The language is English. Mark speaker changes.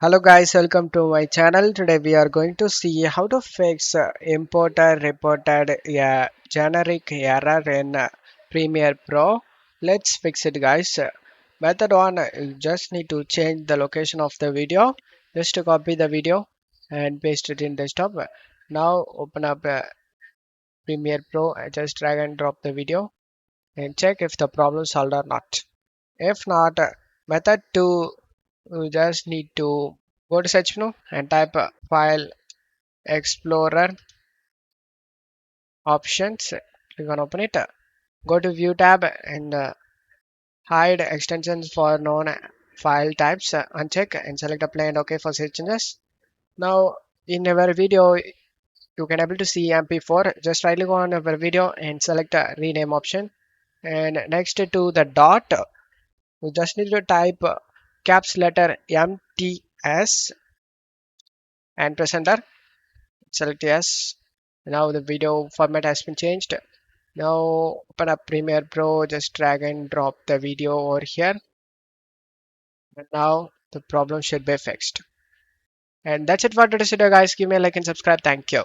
Speaker 1: Hello guys, welcome to my channel. Today we are going to see how to fix imported reported generic error in Premiere Pro. Let's fix it guys. Method 1, you just need to change the location of the video. Just to copy the video and paste it in desktop. Now open up Premiere Pro, just drag and drop the video and check if the problem solved or not. If not, method 2, you just need to go to search menu and type file explorer options. Click on open it. Go to view tab and hide extensions for known file types. Uncheck and select apply and OK for save changes. Now in our video you can able to see mp4. Just right click on our video and select rename option, and next to the dot you just need to type caps letter mts and press enter. Select yes. Now the video format has been changed. Now open up Premiere Pro, just drag and drop the video over here. And now the problem should be fixed. And that's it for today's video guys. Give me a like and subscribe. Thank you.